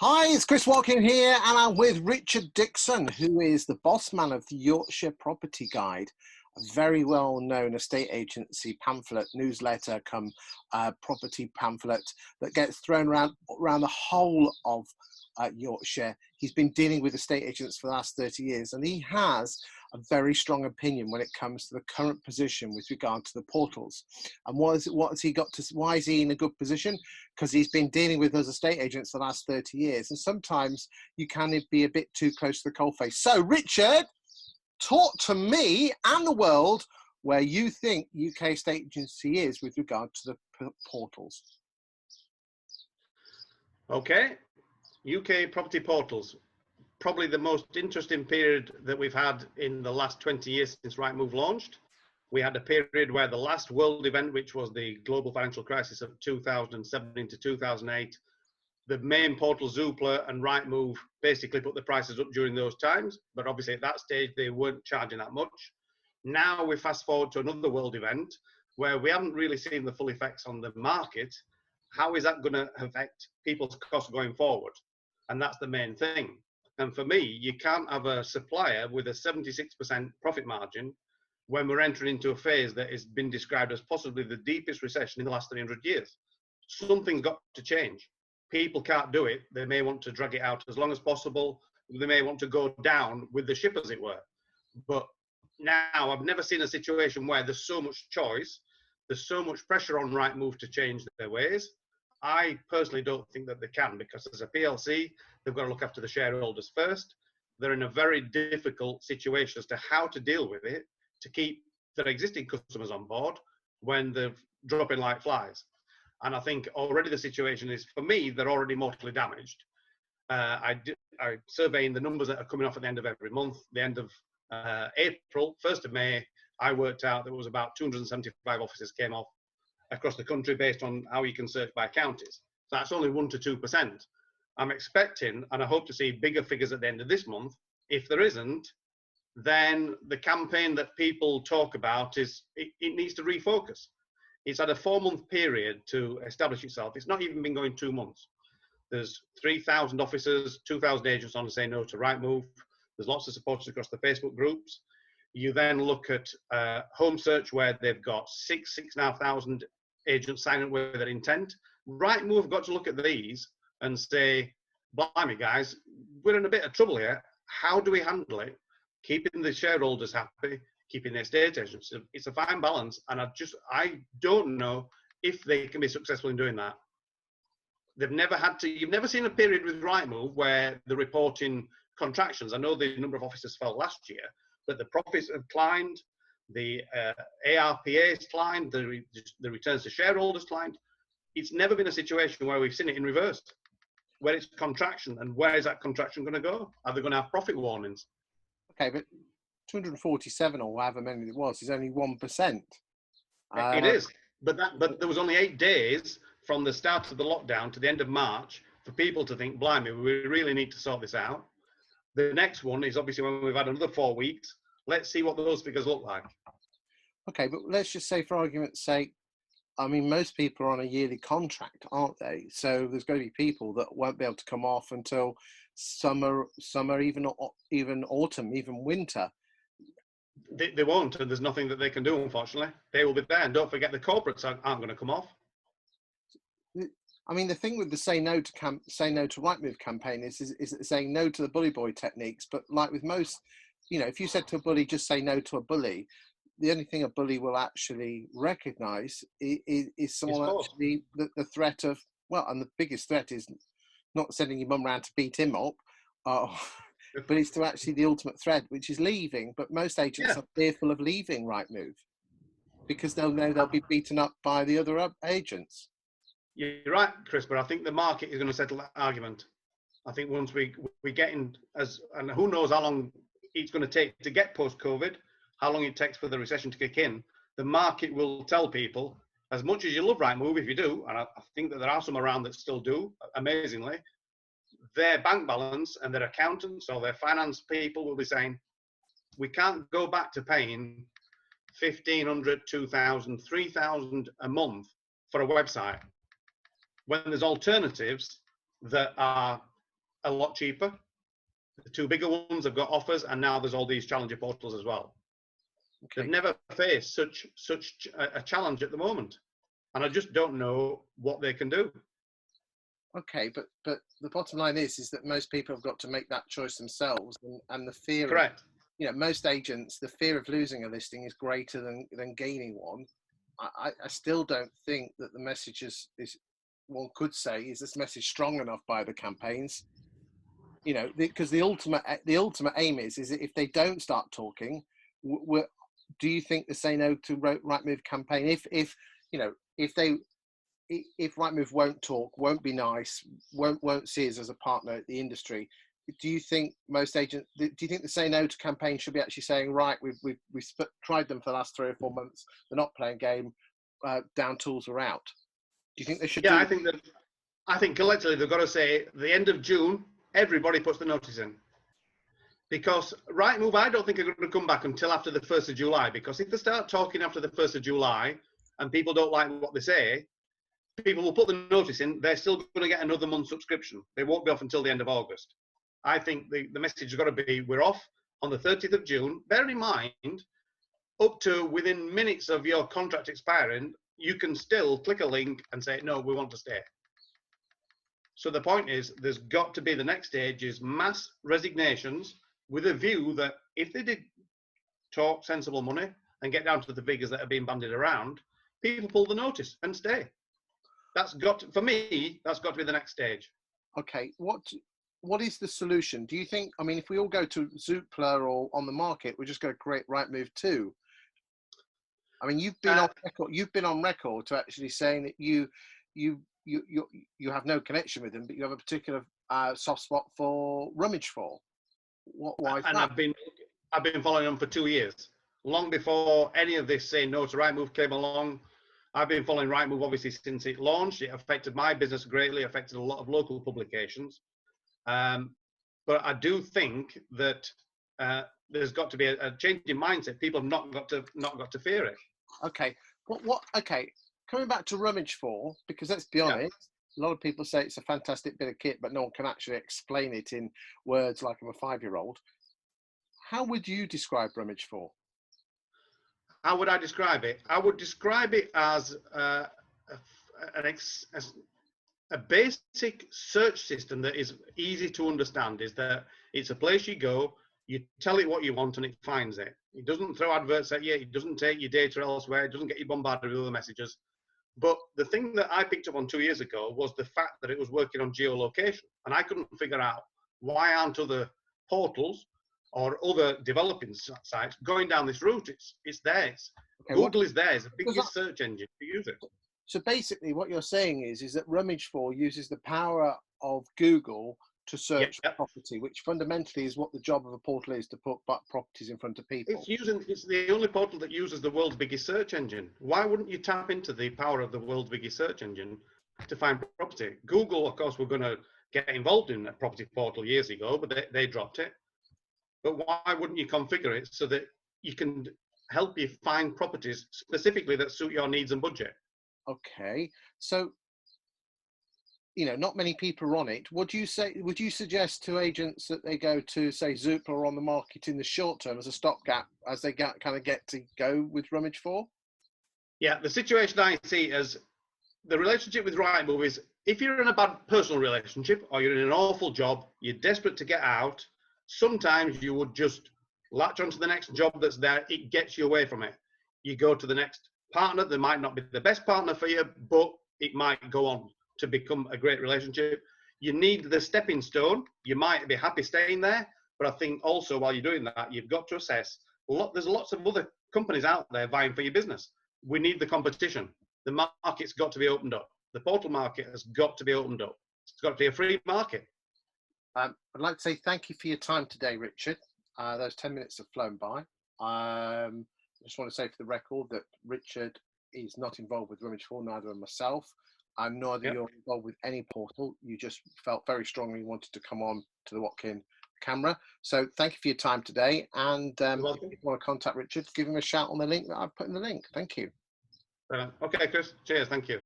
Hi, it's Chris Walking here, and I'm with Richard Dixon, who is the boss man of the Yorkshire Property Guide, a very well-known estate agency pamphlet, newsletter, property pamphlet that gets thrown around the whole of Yorkshire. He's been dealing with estate agents for the last 30 years, and he has a very strong opinion when it comes to the current position with regard to the portals. And what has he got to? Why is he in a good position? Because he's been dealing with those estate agents the last 30 years, and sometimes you can be a bit too close to the coalface. So, Richard, talk to me and the world where you think UK estate agency is with regard to the portals. Okay, UK property portals. Probably the most interesting period that we've had in the last 20 years since Rightmove launched. We had a period where the last world event, which was the global financial crisis of 2007 to 2008, the main portal Zoopla and Rightmove basically put the prices up during those times, but obviously at that stage they weren't charging that much. Now we fast forward to another world event where we haven't really seen the full effects on the market. How is that going to affect people's costs going forward? And that's the main thing. And for me, you can't have a supplier with a 76% profit margin when we're entering into a phase that has been described as possibly the deepest recession in the last 300 years. Something's got to change. People can't do it. They may want to drag it out as long as possible. They may want to go down with the ship, as it were. But now I've never seen a situation where there's so much choice, there's so much pressure on Rightmove to change their ways. I personally don't think that they can, because as a PLC, they've got to look after the shareholders first. They're in a very difficult situation as to how to deal with it to keep their existing customers on board when they're dropping like flies. And I think already the situation is, for me, they're already mortally damaged. I surveying the numbers that are coming off at the end of every month. The end of April, 1st of May, I worked out there was about 275 offices came off across the country based on how you can search by counties. So that's only 1 to 2%. I'm expecting, and I hope to see bigger figures at the end of this month. If there isn't, then the campaign that people talk about it needs to refocus. It's had a 4-month period to establish itself. It's not even been going 2 months. There's 3,000 officers, 2,000 agents on to say no to Rightmove. There's lots of supporters across the Facebook groups. You then look at Home Search, where they've got 6,500 agents signing up with their intent. Rightmove have got to look at these and say, blimey guys, we're in a bit of trouble here. How do we handle it? Keeping the shareholders happy, keeping the estate agents. It's a fine balance, and I don't know if they can be successful in doing that. They've never had to. You've never seen a period with Rightmove where the reporting contractions. I know the number of officers fell last year, but the profits have climbed, the ARPA has climbed, the returns to shareholders climbed. It's never been a situation where we've seen it in reverse, where it's contraction. And where is that contraction going to go? Are they going to have profit warnings? Okay, but 247 or however many it was is only 1%. It is, but there was only 8 days from the start of the lockdown to the end of March for people to think, blimey, we really need to sort this out. The next one is obviously when we've had another 4 weeks. Let's see what those figures look like. Okay, but let's just say, for argument's sake, I mean, most people are on a yearly contract, aren't they? So there's going to be people that won't be able to come off until summer, even autumn, even winter. They won't, and there's nothing that they can do, unfortunately. They will be there, and don't forget the corporates aren't going to come off. I mean, the thing with the say no to Rightmove campaign is saying no to the bully boy techniques. But like with most, if you said to a bully, just say no to a bully, the only thing a bully will actually recognise is someone actually the threat of, well, and the biggest threat is not sending your mum round to beat him up, but it's to actually the ultimate threat, which is leaving. But most agents are fearful of leaving Rightmove because they'll know they'll be beaten up by the other agents. You're right, Chris, but I think the market is going to settle that argument. I think once we get in, and who knows how long it's going to take to get post-COVID, how long it takes for the recession to kick in, the market will tell people, as much as you love Rightmove, if you do, and I think that there are some around that still do, amazingly, their bank balance and their accountants or their finance people will be saying, we can't go back to paying 1,500, 2,000, 3,000 a month for a website when there's alternatives that are a lot cheaper. The two bigger ones have got offers, and now there's all these challenger portals as well. Okay. They've never faced such a challenge at the moment, and I just don't know what they can do. Okay, but the bottom line is that most people have got to make that choice themselves, and the fear Correct. of, you know, most agents, the fear of losing a listing is greater than gaining one. I still don't think that the message is one could say, is this message strong enough by the campaigns? You know, because the ultimate aim is that if they don't start talking, do you think they say no to Rightmove campaign? If you know, if Rightmove won't talk, won't be nice, won't see us as a partner at the industry, do you think most agents, do you think the say no to campaign should be actually saying, right, we've tried them for the last 3 or 4 months, they're not playing game, down tools are out? Do you think they should? Yeah, I think collectively they've got to say the end of June, everybody puts the notice in. Because Rightmove, I don't think are going to come back until after the 1st of July. Because if they start talking after the 1st of July and people don't like what they say, people will put the notice in. They're still going to get another month's subscription. They won't be off until the end of August. I think the message has got to be, we're off on the 30th of June. Bear in mind, up to within minutes of your contract expiring, you can still click a link and say, no, we want to stay. So the point is, there's got to be, the next stage is mass resignations, with a view that if they did talk sensible money and get down to the figures that are being bandied around, people pull the notice and stay. That's got to, for me, that's got to be the next stage. Okay, what is the solution? Do you think, I mean, if we all go to Zoopla or on the market, we're just going to create Rightmove 2? I mean, you've been on record to actually saying that you have no connection with them, but you have a particular soft spot for Rummage4. Why is and that? I've been following them for 2 years, long before any of this saying no to Rightmove came along. I've been following Rightmove obviously since it launched. It affected my business greatly, affected a lot of local publications. But I do think that there's got to be a change in mindset. People have not got to fear it. Okay, okay, coming back to Rummage4, because let's be honest, a lot of people say it's a fantastic bit of kit, but no one can actually explain it in words like I'm a 5-year-old. How would you describe Rummage4? How would I describe it? I would describe it as a basic search system that is easy to understand. Is that it's a place you go, you tell it what you want, and it finds it. It doesn't throw adverts at you. It doesn't take your data elsewhere. It doesn't get you bombarded with other messages. But the thing that I picked up on 2 years ago was the fact that it was working on geolocation. And I couldn't figure out, why aren't other portals or other developing sites going down this route? It's theirs. Okay, Google is theirs, the biggest search engine to use it. So basically what you're saying is that Rummage4 uses the power of Google to search for property, which fundamentally is what the job of a portal is, to put properties in front of people. It's the only portal that uses the world's biggest search engine. Why wouldn't you tap into the power of the world's biggest search engine to find property? Google, of course, were going to get involved in a property portal years ago, but they dropped it. But why wouldn't you configure it so that you can help you find properties specifically that suit your needs and budget? Okay, so, you know, not many people are on it. Would you suggest to agents that they go to, say, Zoopla or on the market in the short term as a stopgap as they get to go with Rummage4? Yeah, the situation I see as the relationship with Rightmove is, if you're in a bad personal relationship or you're in an awful job, you're desperate to get out, sometimes you would just latch onto the next job that's there. It gets you away from it. You go to the next partner that might not be the best partner for you, but it might go on to become a great relationship. You need the stepping stone. You might be happy staying there, but I think also while you're doing that, you've got to assess, there's lots of other companies out there vying for your business. We need the competition. The market's got to be opened up. The portal market has got to be opened up. It's got to be a free market. I'd like to say thank you for your time today, Richard. Those 10 minutes have flown by. I just want to say for the record that Richard is not involved with Rummage4, neither am myself. I'm neither you're involved with any portal. You just felt very strongly you wanted to come on to the Watkin camera. So thank you for your time today. And if you want to contact Richard, give him a shout on the link that I've put in the link. Thank you. Okay, Chris. Cheers. Thank you.